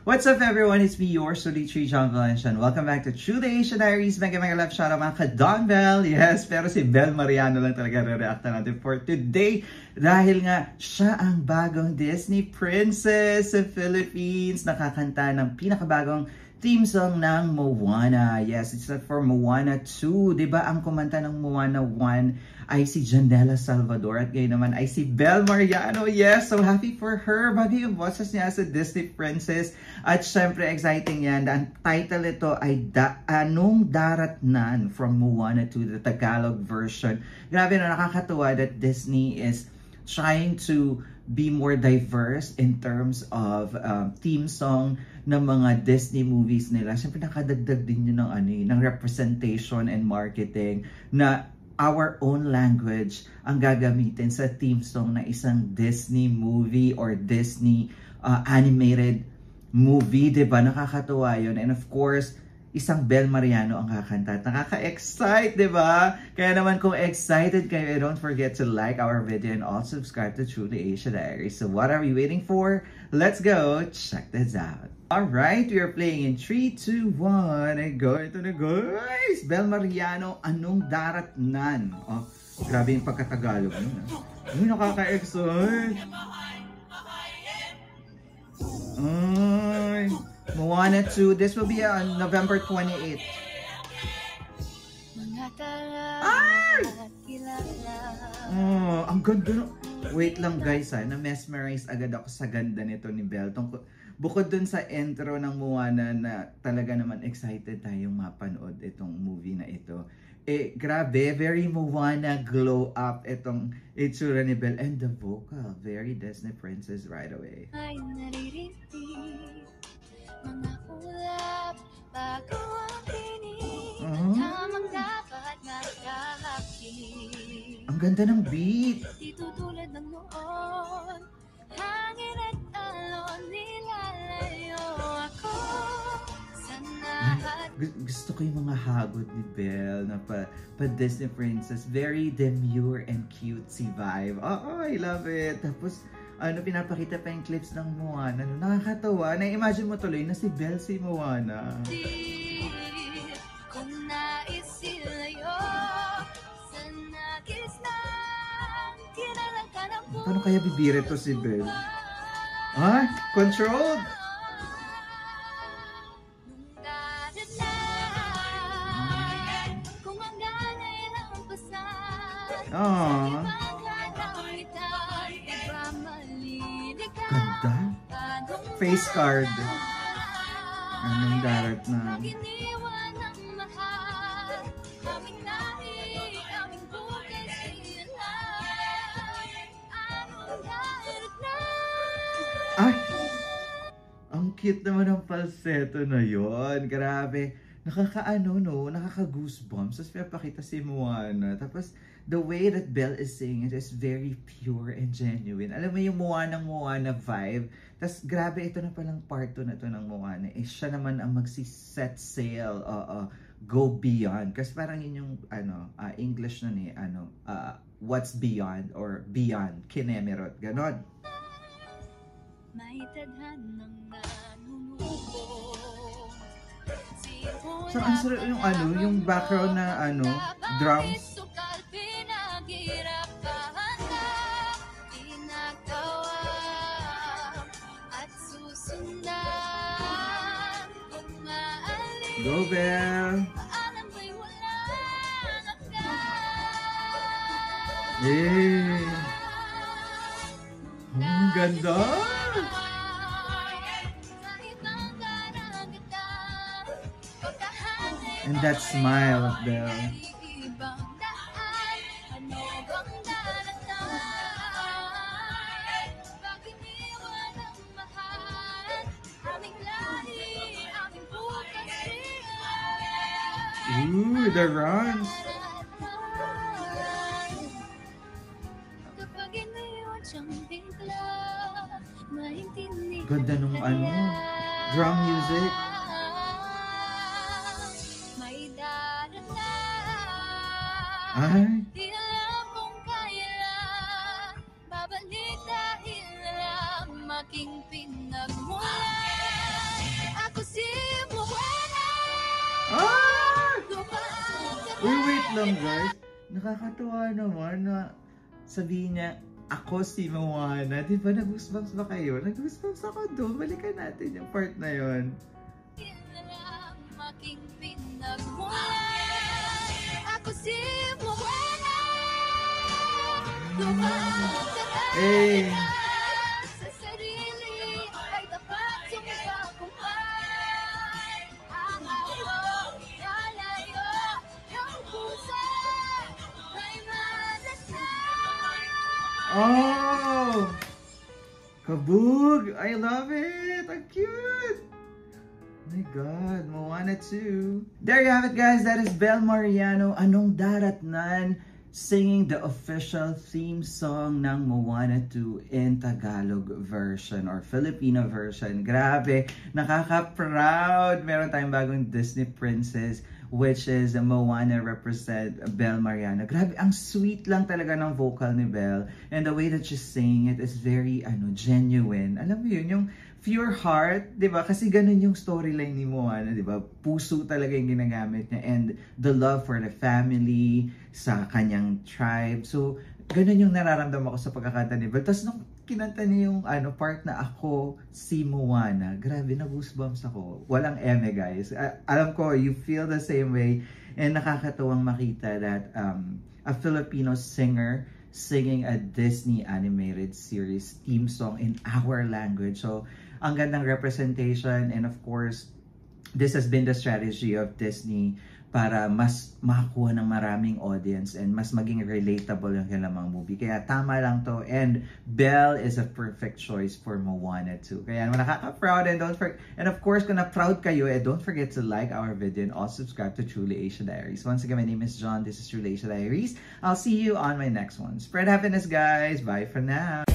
What's up everyone? It's me, your Sudi Tree John Valencian. Welcome back to True the Asian Diaries. Mega love shout out mga ka-Don Bell. Yes, pero si Bel Mariano lang talaga re-react natin for today. Dahil nga, siya ang bagong Disney princess sa Philippines. Nakakanta ng pinakabagong theme song ng Moana. Yes, it's not for Moana 2. Diba ang kumanta ng Moana 1 ay si Janela Salvador at ngayon naman ay si Bel Mariano. Yes, so happy for her. Bago yung boses niya as a Disney princess. At syempre exciting yan. Ang title ito ay Anong Daratnan from Moana 2, the Tagalog version. Grabe na nakakatuwa that Disney is trying to be more diverse in terms of theme song ng mga Disney movies nila. Syempre nakadagdag din yun ng representation and marketing na our own language ang gagamitin sa theme song na isang Disney movie or Disney animated movie, diba? Nakakatuwa yun. And of course, isang Bel Mariano ang kakanta. Nakaka-excite, diba? Kaya naman kung excited kayo, don't forget to like our video and also subscribe to True the Asian Diaries. So what are we waiting for? Let's go check this out. Alright, we are playing in 3, 2, 1, and go. Ito na guys! Bel Mariano, Anong Daratnan? Oh, grabe yung pagkatagalog nun. Ay, nakaka-excite! Ay, Moana 2. This will be on November 28th. Ay! Oh, ang ganda. Wait lang guys ha, na-mesmerize agad ako sa ganda nito ni Bel. Bukod dun sa intro ng Moana na talaga naman excited tayong mapanood itong movie na ito. Eh, grabe, very Moana glow up itong itsura ni Bel. And the vocal, very Disney princess right away. Ay naririnig, mga ulap, bago ang tinig, tamang dapat nakahakin. Ang ganda ng beat. Di tutulad ng noon, hangin at alon, nilalayo ako. Gusto ko yung mga hagod ni Bel na pa Disney princess. Very demure and cutesy vibe. Oh, I love it. Tapos, pinapakita pa yung clips ng Moana. Nakakatawa. Na-imagine mo tuloy na si Bel si Moana. Kung naisilayo, sa nagis lang, kinalang ka ng buhay. Paano kaya bibire to si Bel? Ah, controlled! Aww. Ganda. Face card. Anong daratnan? Ay! Ang cute naman ng falsetto na yon. Grabe. Nakaka-goosebumps. Tapos pinapakita si Moana. Tapos, the way that Bel is singing it is very pure and genuine. Alam mo yung Moana vibe. Tapos, grabe, ito na palang part 2 na ito ng Moana. Eh, siya naman ang magsi-set sail, go beyond. Kasi parang yun yung, English nun eh, what's beyond or beyond, kinemerot, ganon. May tadhanang nanunubo. So, ang sarap yung yung background na drums. Go Bel! Yay! Ang ganda! And that smile of Bel. Ooh, the runs. Ganda nung drum music. Ay. Uy, wait lang guys. Nakakatuwa naman na sabihin niya, ako si Moana. Di ba nag-goosebumps ba kayo? Nag-goosebumps ako doon. Balikan natin yung part na yon. Kailangan aking pinagmulan. Ako si Moana. Hey! Sa sarili ay dapat sumagpakumpay. Ang ako lalayo, yung puso ay malasay. Oh! Kabog! I love it! Ang cute! Oh my God, Moana 2. There you have it guys, that is Bel Mariano, Anong Daratnan, singing the official theme song ng Moana 2 in Tagalog version or Filipino version. Grabe, nakaka-proud! Meron tayong bagong Disney princess which is Moana represent Bel Mariano. Grabe, ang sweet lang talaga ng vocal ni Bel. And the way that she's saying it is very genuine. Alam mo yun, yung pure heart, di ba? Kasi ganun yung storyline ni Moana, di ba? Puso talaga yung ginagamit niya. And the love for the family, sa kanyang tribe. So, ganun yung nararamdaman ko sa pagkakanta ni Bel. Tapos nung kinanta niya yung part na ako si Moana, grabe, na-goosebumps ako. Walang eme guys. Alam ko, you feel the same way. And nakakatuwang makita that a Filipino singer singing a Disney animated series theme song in our language. So, ang gandang representation, and of course, this has been the strategy of Disney para mas makakuha ng maraming audience and mas maging relatable yung kailang mga movie. Kaya tama lang to, and Belle is a perfect choice for Moana 2. Kaya nakaka-proud, and of course, kung na-proud kayo, don't forget to like our video and also subscribe to Truly Asia Diaries. Once again, my name is John. This is Truly Asia Diaries. I'll see you on my next one. Spread happiness, guys. Bye for now.